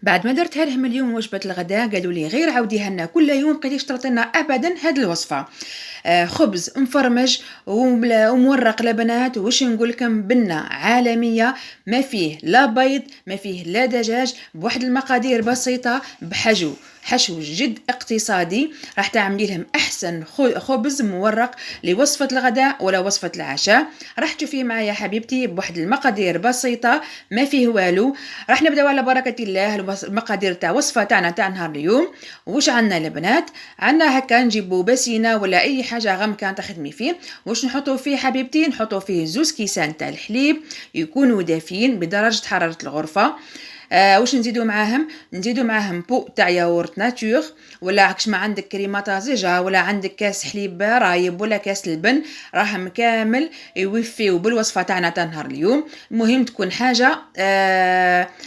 بعد ما درتها لهم اليوم وجبة الغداء قالوا لي غير عاوديها لنا كل يوم، بقيتيش ترطينا ابدا هاد الوصفة. خبز مفرمج ومورق لبنات، وش نقول لكم بنة عالمية، ما فيه لا بيض ما فيه لا دجاج، بواحد المقادير بسيطة، حشو جد اقتصادي. راح تعملي لهم احسن خبز مورق لوصفة الغداء ولا وصفة العشاء. راح تشوفيه معايا حبيبتي بواحد المقادير بسيطة ما فيه والو. راح نبداو على بركة الله. المقادير تاع وصفة تاع نهار اليوم. وش عندنا البنات؟ عندنا هكا نجيبو بسينة ولا اي حاجة غم كان تخدمي فيه. وش نحطو فيه حبيبتي؟ نحطو فيه 2 كيسان تاع الحليب يكونوا دافين بدرجة حرارة الغرفة. واش نزيدو معاهم؟ نزيدو معاهم بو تاع ياغورت ناتور، ولا عكش ما عندك كريمه طازجه، ولا عندك كاس حليب رايب، ولا كاس لبن، راهم كامل يوفيو بالوصفه تاعنا تاع نهار اليوم. المهم تكون حاجه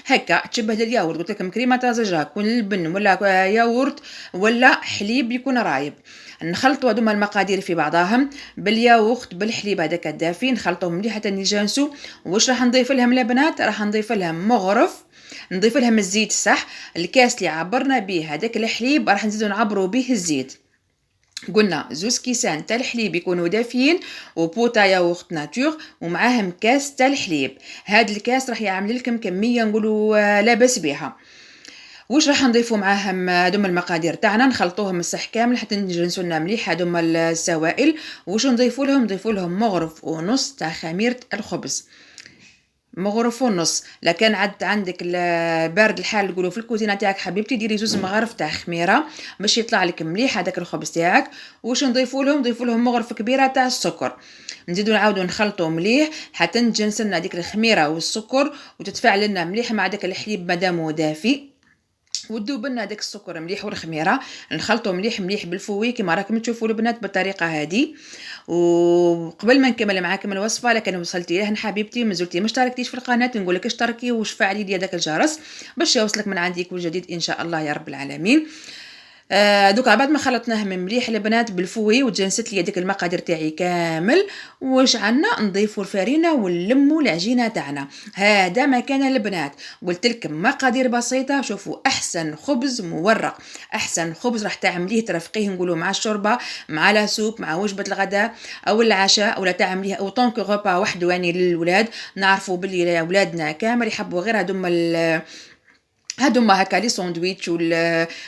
هكا تشبه للياغورت. قلت لكم كريمه طازجه، يكون لبن ولا ياغورت ولا حليب يكون رايب. نخلطوا هذوما المقادير في بعضهم بالياغورت بالحليب هذاك الدافي، نخلطوهم مليح حتى يجانسوا. واش راح نضيف لهم البنات؟ راح نضيف لهم مغرف، نضيف لهم الزيت صح. الكاس اللي عبرنا به هذاك الحليب راح نزيدو نعبروا به الزيت. قلنا 2 كيسان تاع الحليب يكونوا دافيين، وبو تاع ياغورت ناتور، ومعاهم كاس تاع الحليب. هاد الكاس راح يعمل لكم كميه نقولوا لا باس بها. واش راح نضيفوا معاهم؟ هذوما المقادير تاعنا نخلطوهم الصح كامل حتى نجنسوا لنا مليح هذوما السوائل. واش نضيفوا لهم؟ نضيفوا لهم مغرف ونص تاع خميره الخبز، مغرف ونص. لكن عندك البارد الحال نقولوا في الكوزينه تاعك حبيبتي، ديري 2 مغارف تاع خميره باش يطلع لك مليح هذاك الخبز تاعك. واش نضيفوا لهم؟ نضيفوا لهم مغرفه كبيره تاع السكر. نزيدو نعاودو نخلطو مليح حتى نتجنس لنا ديك الخميره والسكر وتتفاعل لنا مليح مع داك الحليب مادامو دافي. وتذوب لنا داك السكر مليح والخميره. نخلطو مليح مليح بالفوي كما راكم تشوفوا البنات بالطريقه هذه. وقبل ما نكمل معاكم الوصفه، لكن وصلتي لهنا حبيبتي ما زلتي ما اشتركتيش في القناه، نقول لك اشتركي وفعلي لي داك الجرس باش يوصلك من عندي كل جديد ان شاء الله يا رب العالمين. دوكا بعد ما خلطناهم مليح البنات بالفوي وتجانست لي ديك المقادير تاعي كامل، واش عندنا؟ نضيفوا الفرينه ونلموا العجينه تاعنا. هذا مكان البنات، قلت لكم مقادير بسيطه. شوفوا احسن خبز مورق، احسن خبز راح تعمليه ترفقيه نقولوا مع الشوربه، مع لا سوب، مع وجبه الغداء او العشاء، ولا تعمليه او طونك غوبا وحده يعني للولاد. نعرفوا باللي اولادنا كامل يحبوا غير هادوما هكا لي ساندويتش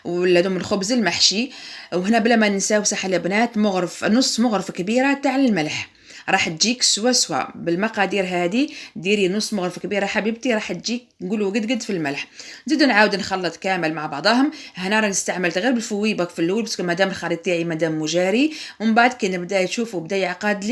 ولا دوم الخبز المحشي. وهنا بلا ما ننساو صح البنات نص مغرفه كبيره تاع الملح. راح تجيك سوا بالمقادير هذه. ديري نص مغرفه كبيره حبيبتي، راح تجيك نقولوا قد في الملح. نزيدو نعاود نخلط كامل مع بعضهم. هنا راني استعملت غير بالفويبك في الاول باسكو مادام الخليط تاعي مادام مجاري، ومن بعد كي نبدا تشوفوا بدا يعقد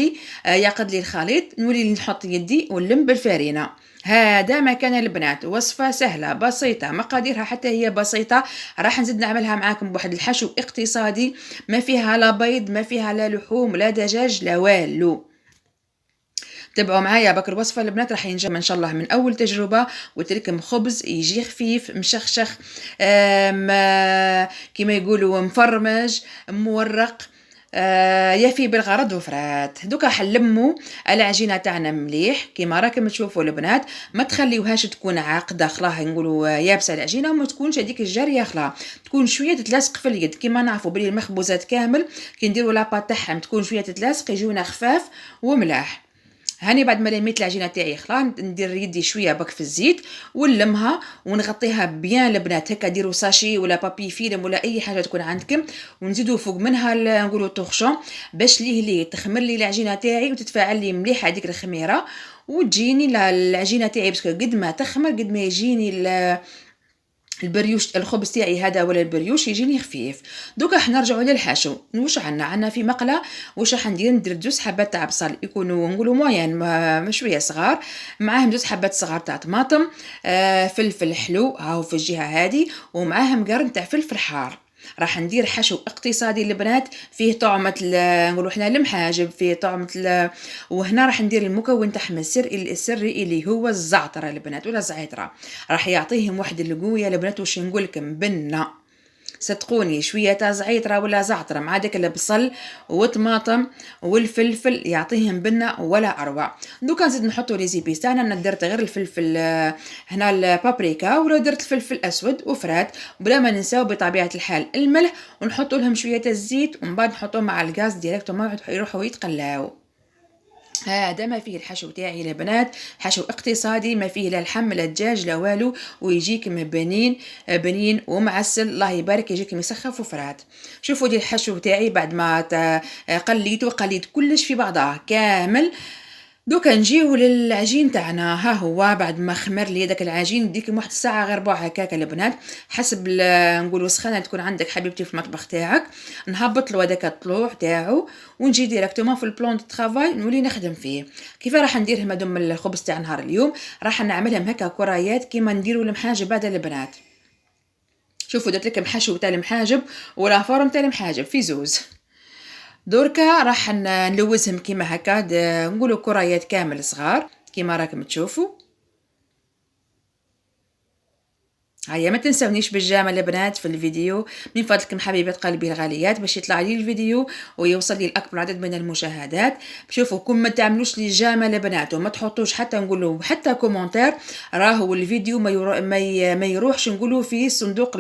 لي الخليط، نولي نحط يدي ونلم بالفرينه. هذا مكان البنات، وصفة سهلة بسيطة، مقاديرها حتى هي بسيطة. راح نزيد نعملها معاكم بواحد الحشو اقتصادي، ما فيها لا بيض ما فيها لا لحوم لا دجاج لا والو. تابعوا معايا بكر الوصفة البنات، راح ينجم ان شاء الله من اول تجربة. قلت لكم خبز يجي خفيف مشخشخ، كما يقولوا مفرمج مورق، يفي بالغرض وفرات. دوكا حنلموا العجينه تاعنا مليح كيما راكم تشوفوا البنات. ما تخليوهاش تكون عاقده خلاه نقولوا يابسه العجينه، وما تكونش هذيك الجاريه خلاه تكون شويه تتلاصق في اليد. كيما نعرفوا بلي المخبوزات كامل كي نديروا لاباط تاعهم تكون شويه تتلاصق يجونا خفاف وملاح. هاني بعد ما لميت العجينه تاعي خلاص ندير يدي شويه بك في الزيت ونلمها ونغطيها بيان البنات. هكا ديروا ساشي ولا بابي فيلم ولا اي حاجه تكون عندكم، ونزيدوا فوق منها نقولوا طوخشون باش ليه تخمر لي العجينه تاعي وتتفاعل لي مليح هذيك الخميره، وتجيني العجينه تاعي باسكو قد ما تخمر قد ما يجيني البريوش الخبز تاعي هذا ولا البريوش يجيني خفيف. دوكا حنرجعوا للحشو. واش عندنا في مقله. واش راح ندير 2 حبات تاع بصل يكونوا نقولوا موين شويه صغار، معاهم 2 حبات صغار تاع طماطم، فلفل حلو هاو في الجهه هذه، ومعاهم قرن تاع فلفل حار. راح ندير حشو اقتصادي البنات فيه طعمه نقولوا احنا المحاجب، فيه طعمه وهنا راح ندير المكون تاعهم السري اللي هو الزعتر البنات ولا الزعتره، راح يعطيهم واحد القويه البنات. واش نقول لكم بنه صدقوني شويه تاع زعيتره ولا زعتره مع داك البصل والطماطم والفلفل يعطيهم بنه ولا اروع. دوكا نزيد نحطوا لي زيبيس تاعنا. انا درت غير الفلفل هنا البابريكا، ولا درت الفلفل اسود وفرات، بلا ما ننساو بطبيعه الحال الملح، ونحطوا لهم شويه الزيت، ومن بعد نحطوهم مع الغاز ديريكت وما يروحوا يتقلاو. هذا ما فيه الحشو تاعي يا بنات، حشو اقتصادي، ما فيه لا لحم لا دجاج لا والو، ويجيك بنين بنين ومعسل الله يبارك، يجيك مسخف وفرات. شوفوا دي الحشو تاعي بعد ما قليت كلش في بعضها كامل. دوكا نجيو للعجين تاعنا. ها هو بعد ما خمر لي داك العجين، ديك واحد الساعه غير ربع هكاك البنات، حسب نقولوا سخانه تكون عندك حبيبتي في المطبخ تاعك. نهبط له هذاك الطلوع تاعو، ونجي ديريكتومون في البلون دو طرافاي نولي نخدم فيه. كيف راح نديرهم هذوم الخبز تاع نهار اليوم؟ راح نعملهم هكا كرايات كيما نديروا المحاجب هذا البنات. شوفوا درت لكم حشو تاع المحاجب ولا فرم تاع المحاجب في زوز. دركا راح نلوزهم كيما هكا، نقولوا كرايات كامل صغار كيما راكم تشوفوا. هيا ما تنسونيش بالجامل البنات في الفيديو من فضلكم حبيبات قلبي الغاليات، باش يطلع لي الفيديو ويوصل لي الاكبر عدد من المشاهدات. شوفوا كون ما تعملوش لي جامل البنات وما تحطوش حتى نقولوا حتى كومنتير، راهو الفيديو ما يروحش نقولوا في صندوق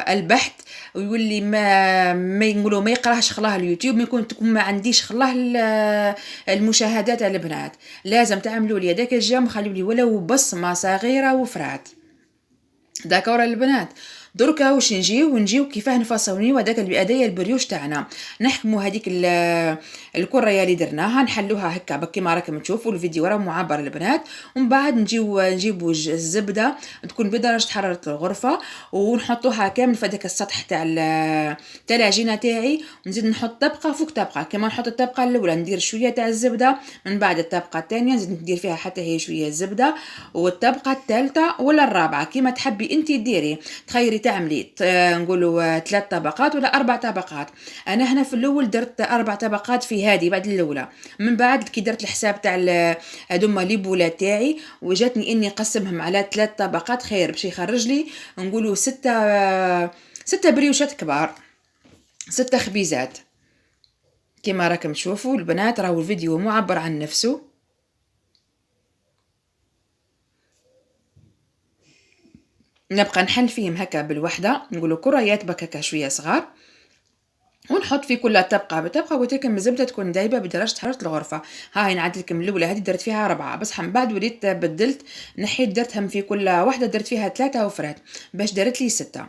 البحث، ويولي ما يقولوا ما يقراهش خلاه اليوتيوب، ما يكون تكون ما عنديش خلاه المشاهدات البنات. لازم تعملوا لي هذاك الجام، خلوا لي ولو بصمه صغيره وفرات. داكور البنات. دركا واش نجيو كيفاه نفصونيو هذاك هدايا البريوش تاعنا. نحكموا هذيك الكريه اللي درناها نحلوها هكا كيما راكم تشوفوا الفيديو راه معبر البنات، ومن بعد نجيبوا الزبده تكون بدرجه حراره الغرفه، ونحطوها كامل في هذاك السطح تاع العجينه تاعي، ونزيد نحط طبقه فوق طبقه. كما نحط الطبقه الاولى ندير شويه تاع الزبده، من بعد الطبقه الثانيه نزيد ندير فيها حتى هي شويه الزبده، والطبقه الثالثه ولا الرابعه كيما تحبي انت ديري. تخيري تعملي نقولوا 3 طبقات ولا 4 طبقات. انا هنا في الاول درت 4 طبقات في هذه بعد الاولى، من بعد كي درت الحساب تاع هذوما لي بولات تاعي وجاتني اني نقسمهم على 3 طبقات خير باش يخرج لي نقولوا 6 بريوشات كبار، 6 خبيزات كيما راكم تشوفوا البنات. راهو الفيديو معبر عن نفسه. نبقى نحل فيهم هكا بالوحده نقولوا كريات بكاكا شويه صغار، ونحط في كل طبقه بطبقه، وتلكم الزبده تكون دايبه بدرجه حراره الغرفه. هاي نعدل لكم الاولى هذه درت فيها 4، بصح من بعد وليت بدلت نحيت درتهم في كل واحده درت فيها 3 وفرات باش درت لي 6.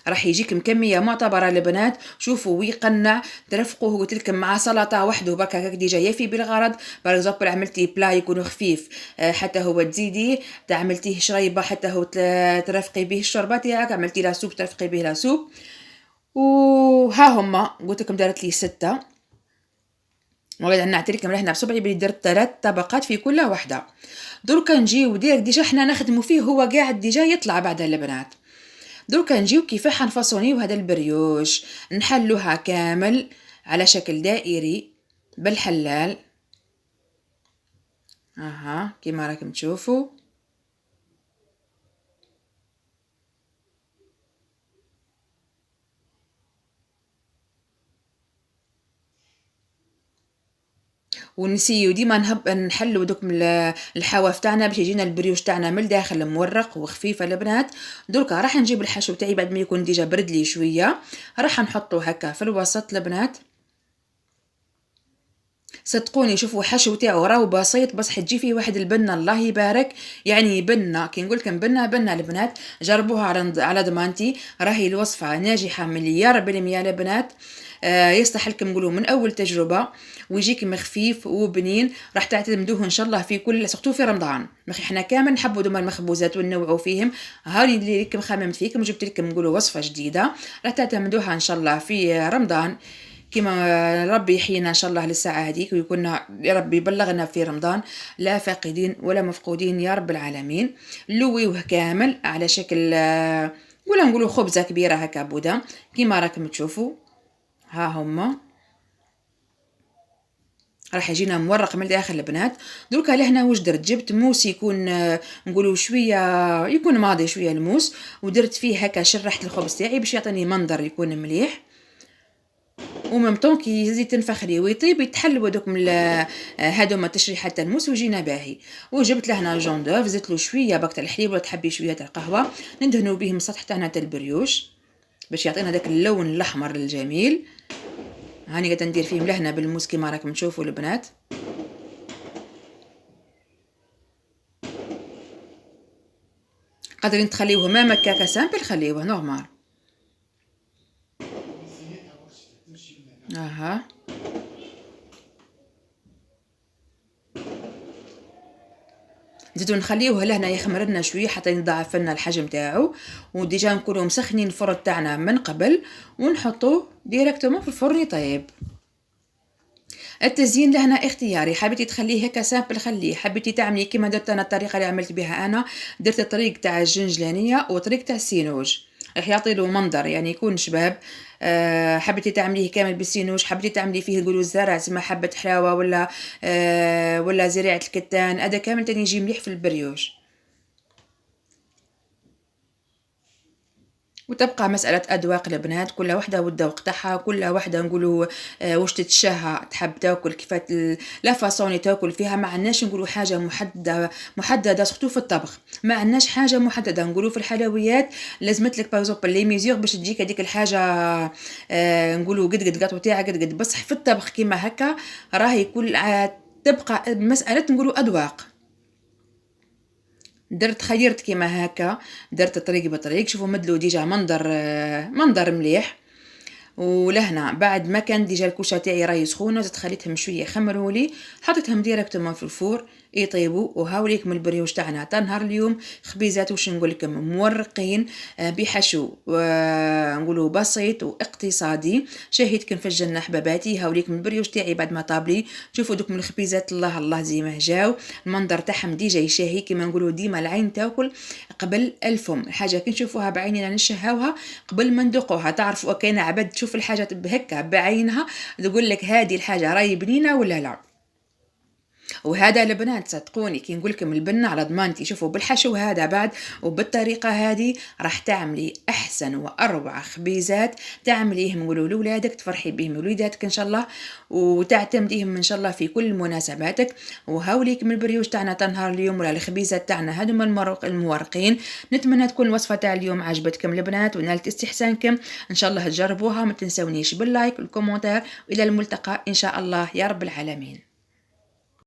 راح يجيك مكميه معتبره البنات. شوفوا ويقنع، ترفقوه قلت لكم مع سلطه وحده بركا ديجا يفي بالغرض. باغ عملتي بلا يكون خفيف حتى هو تزيديه، عملتيه شريبه حتى هو ترفقي به الشوربه تاعك، عملتي لا سوب ترفقي به لا سوب. وها هما قلت لكم دارت لي 6. وغادي نعطيكم رحنا بصبعي بلي درت 3 طبقات في كل واحده. دركا نجيو ديجا حنا نخدموا فيه هو قاعد ديجا يطلع بعد البنات. دركا نجيو كيفاه حنفصونيو هذا البريوش، نحلوها كامل على شكل دائري بالحلال. كيما راكم تشوفوا. ونسيو ديما نحلو دوك الحواف تاعنا باش يجينا البريوش تاعنا من الداخل مورق وخفيف البنات. دركا راح نجيب الحشو تاعي بعد ما يكون ديجا برد لي شويه، راح نحطه هكا في الوسط البنات. صدقوني شوفوا حشو تاعو راهو بسيط، بس حتجي فيه واحد البنه الله يبارك. يعني بنه كي نقول لكم بنه البنات جربوها على ضمانتي، راهي الوصفه ناجحه مليار بالمية البنات. يصلح لكم نقولوا من اول تجربه، ويجيك خفيف وبنين. راح تعتمدوه ان شاء الله في كل سقطوا في رمضان. احنا كامل نحبوا دوما المخبوزات وننوعوا فيهم. هاي اللي لكم خممت فيكم وجبت لكم نقولوا وصفه جديده راح تعتمدوها ان شاء الله في رمضان. كما ربي يحيينا ان شاء الله للساعه هذيك، ويكون يا ربي يبلغنا في رمضان لا فاقدين ولا مفقودين يا رب العالمين. لويوه كامل على شكل ولا نقولوا خبزه كبيره هكا بودا كيما راكم تشوفوا. ها هما راح يجينا مورق من الداخل البنات. دركا لهنا واش درت، جبت موس يكون نقولوا شويه يكون ماضي شويه الموس، ودرت فيه هكا شرحت الخبز تاعي باش يعطيني منظر يكون مليح. وممطون كي يزيد تنفخ لي ويطيب يتحلوا دوك هادوما تشريحات تاع الموس ويجينا باهي. وجبت لهنا جون دوف، زدت له شويه باك تاع الحليب ولا تحبي شويه تاع القهوه، ندهنوا بهم السطح تاعنا تاع البريوش باش يعطينا داك اللون الاحمر الجميل. هاني قاعده ندير فيهم لهنا بالموس كيما راكم تشوفوا البنات. قادرين تخليوه ما مكاكا سامبل، خليوه نورمال. اها نزيدو نخليوه لهنا يخمر لنا شويه حتى يضاعف لنا الحجم تاعو. وديجا نكونوا مسخنين الفرن تاعنا من قبل ونحطوه ديريكتومون في الفرن يطيب. التزيين لهنا اختياري، حبيتي تخليه هكا سامبل خليه، حبيتي تعملي كيما درت انا الطريقه اللي عملت بها انا، درت الطريق تاع الجنجلانيه وطريق تاع السينوج راح يعطي له منظر يعني يكون شباب. حبيتي تعمليه كامل بالسينوج، حبيتي تعملي فيه نقولوا الزرع تسمى حبه حلاوه ولا زريعه الكتان، هذا كامل تاني يجي مليح في البريوش. وتبقى مسألة أذواق البنات، كل وحدة والذوق تاعها، كل وحدة نقولوا واش تتشهى تحب تاكل كيفاش لا فاصون تاكل فيها. ما عندناش نقولوا حاجة محددة سورتو في الطبخ، ما عندناش حاجة محددة. نقولوا في الحلويات لازمت لك باغوزومبل لي ميزور باش تجيك هذيك الحاجة نقولوا قد قاطو تاعها قد بصح في الطبخ كيما هكا راهي كل تبقى مسألة نقولوا أذواق. درت خيرت كيما هكا، درت طريق بطريق. شوفوا مدلو ديجا منظر مليح. ولهنا بعد ما كان ديجا الكوشه تاعي راهي سخونه، زدت خليتهم شويه يخمروا لي، حطيتهم ديريكتومون في الفور يطيبوا. وهاوليكم البريوش تاعنا تاع نهار اليوم، خبيزات واش نقول لكم مورقين بحشو نقولوا بسيط واقتصادي. شهيتكم في الجنه حباباتي، هاوليكم البريوش تاعي بعد ما طابلي. شوفوا دوك من الخبيزات الله الله زي ما جاو، المنظر تاعهم ديجا يشهي كيما نقولوا ديما العين تاكل قبل الفم. الحاجه كي نشوفوها بعيننا نشهاوها قبل ما ندوقوها. تعرفوا كاينه عباد تشوف الحاجه هكا بعينها تقول لك هذه الحاجه راهي بنينه ولا لا. وهذا البنات صدقوني كي نقول لكم البنه على ضمانتي، شوفوا بالحشو هذا بعد وبالطريقه هذه راح تعملي احسن واروع خبيزات تعمليهم نقولوا لاولادك، تفرحي بهم وليداتك ان شاء الله، وتعتمديهم ان شاء الله في كل مناسباتك. وهاوليكم البريوش تاعنا تنهار اليوم ولا الخبيزات تاعنا هذوما المورقين. نتمنى تكون الوصفه تاع اليوم عجبتكم البنات ونالت استحسانكم، ان شاء الله تجربوها. ما تنسونيش باللايك والكومنتار، والى الملتقى ان شاء الله يا رب العالمين.